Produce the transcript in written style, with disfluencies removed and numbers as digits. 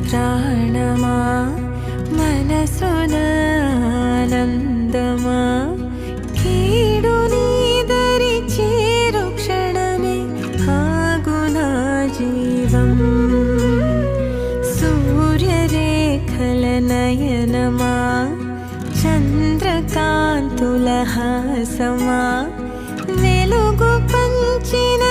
ప్రాణమా మనసున ఆనందమా కీడు నీదరి చేరు క్షణమే ఆగునా జీవం సూర్యరేఖల నయనమా చంద్రకాంతుల హాసమా వెలుగు పంచిన